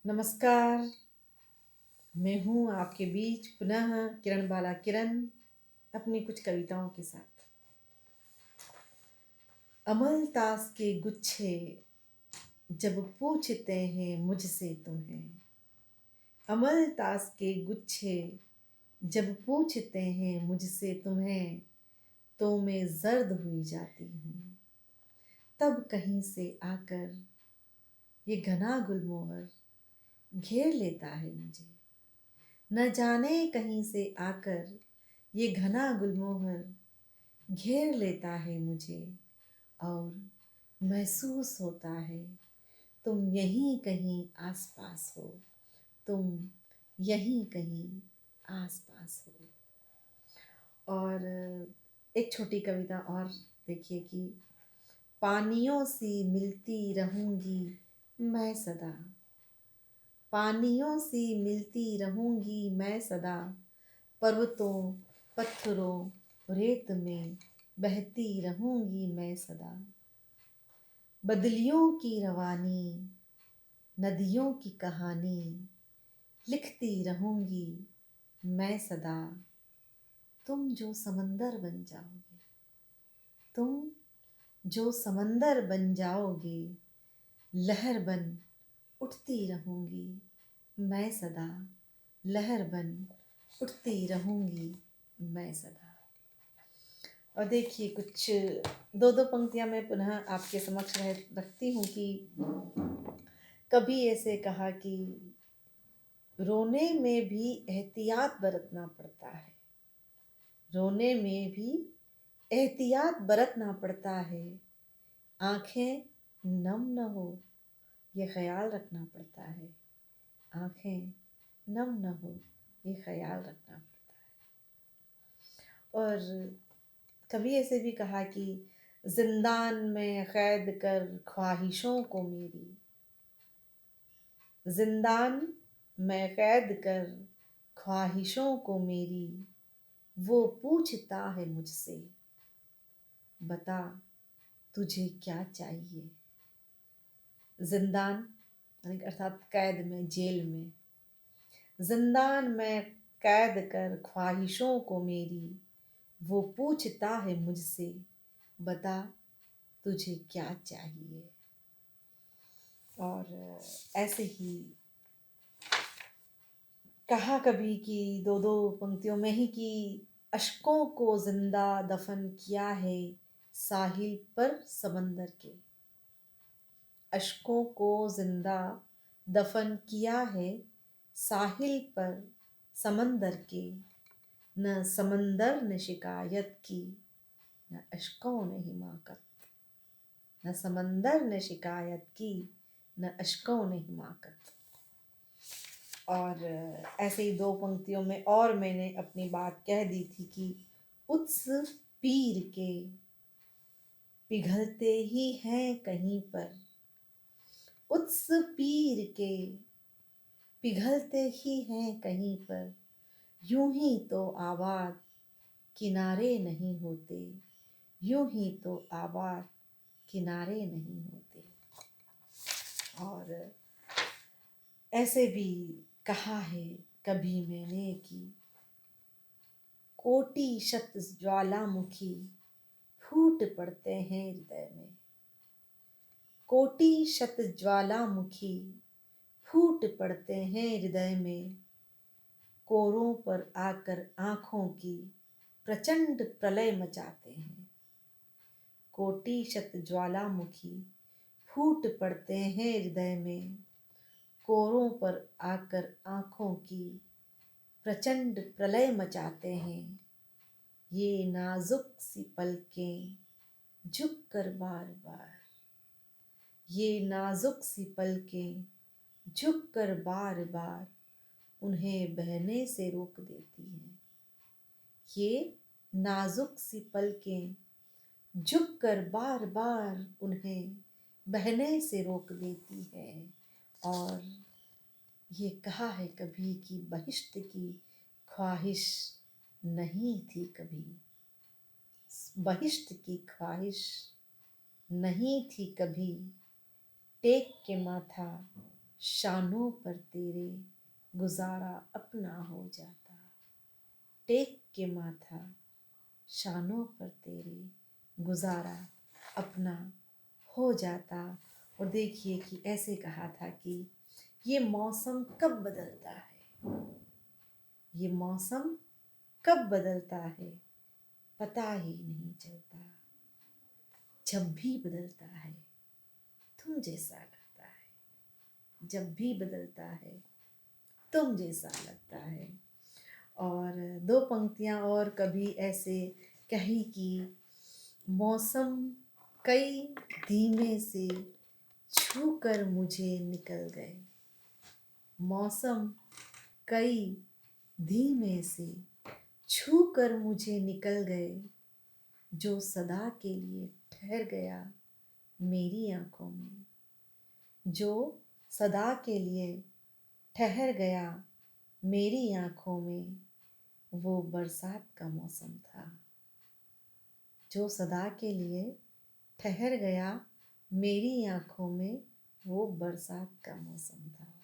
नमस्कार। मैं हूँ आपके बीच पुनः किरण बाला किरण अपनी कुछ कविताओं के साथ। अमल तास के गुच्छे जब पूछते हैं मुझसे तुम्हें, अमल तास के गुच्छे जब पूछते हैं मुझसे तुम्हें, तो मैं जर्द हुई जाती हूँ। तब कहीं से आकर ये घना गुलमोहर घेर लेता है मुझे। न जाने कहीं से आकर ये घना गुलमोहर घेर लेता है मुझे, और महसूस होता है तुम यहीं कहीं आसपास हो, तुम यहीं कहीं आसपास हो। और एक छोटी कविता और देखिए कि पानियों सी मिलती रहूंगी मैं सदा, पानियों सी मिलती रहूंगी मैं सदा, पर्वतों पत्थरों रेत में बहती रहूंगी मैं सदा। बदलियों की रवानी नदियों की कहानी लिखती रहूंगी मैं सदा। तुम जो समंदर बन जाओगे, तुम जो समंदर बन जाओगे, लहर बन उठती रहूंगी मैं सदा, लहर बन उठती रहूंगी मैं सदा। और देखिए कुछ दो दो पंक्तियां मैं पुनः आपके समक्ष रखती हूँ कि कभी ऐसे कहा कि रोने में भी एहतियात बरतना पड़ता है, रोने में भी एहतियात बरतना पड़ता है, आंखें नम न हो ये ख्याल रखना पड़ता है, आंखें नम न हो ये ख्याल रखना पड़ता है। और कभी ऐसे भी कहा कि जिंदान में कैद कर ख्वाहिशों को मेरी, जिंदान में कैद कर ख्वाहिशों को मेरी, वो पूछता है मुझसे बता तुझे क्या चाहिए। जिंदान अर्थात कैद में, जेल में, जिंदान में कैद कर ख्वाहिशों को मेरी, वो पूछता है मुझसे बता तुझे क्या चाहिए। और ऐसे ही कहा कभी कि दो दो पंक्तियों में ही कि अश्कों को जिंदा दफन किया है साहिल पर समंदर के, अश्कों को जिंदा दफन किया है साहिल पर समंदर के, न समंदर ने शिकायत की न अश्कों ने हिमाकत, न समंदर ने शिकायत की न अश्कों ने हिमाकत। और ऐसे ही दो पंक्तियों में और मैंने अपनी बात कह दी थी कि उस पीर के पिघलते ही हैं कहीं पर, उस पीर के पिघलते ही हैं कहीं पर, यूं ही तो आबाद किनारे नहीं होते, यूं ही तो आबाद किनारे नहीं होते। और ऐसे भी कहा है कभी मैंने कि कोटि शत ज्वालामुखी फूट पड़ते हैं हृदय में, कोटि शत ज्वालामुखी फूट पड़ते हैं हृदय में, कोरों पर आकर आंखों की प्रचंड प्रलय मचाते हैं, कोटि शत ज्वालामुखी फूट पड़ते हैं हृदय में, कोरों पर आकर आंखों की प्रचंड प्रलय मचाते हैं। ये नाजुक सी पलकें झुक कर बार बार, ये नाजुक सी पलकें झुक कर बार बार उन्हें बहने से रोक देती हैं, ये नाजुक सी पलकें झुक कर बार बार उन्हें बहने से रोक देती है। और ये कहा है कभी कि बहिश्त की ख्वाहिश नहीं थी कभी, बहिश्त की ख्वाहिश नहीं थी कभी, टेक के माथा शानों पर तेरे गुजारा अपना हो जाता। टेक के माथा शानों पर तेरे गुजारा अपना हो जाता। और देखिए कि ऐसे कहा था कि ये मौसम कब बदलता है, ये मौसम कब बदलता है पता ही नहीं चलता। जब भी बदलता है तुम जैसा लगता है, जब भी बदलता है तुम जैसा लगता है। और दो पंक्तियाँ और कभी ऐसे कही कि मौसम कई धीमे से छू कर मुझे निकल गए, मौसम कई धीमे से छू कर मुझे निकल गए, जो सदा के लिए ठहर गया मेरी आंखों में, जो सदा के लिए ठहर गया मेरी आंखों में, वो बरसात का मौसम था। जो सदा के लिए ठहर गया मेरी आंखों में, वो बरसात का मौसम था।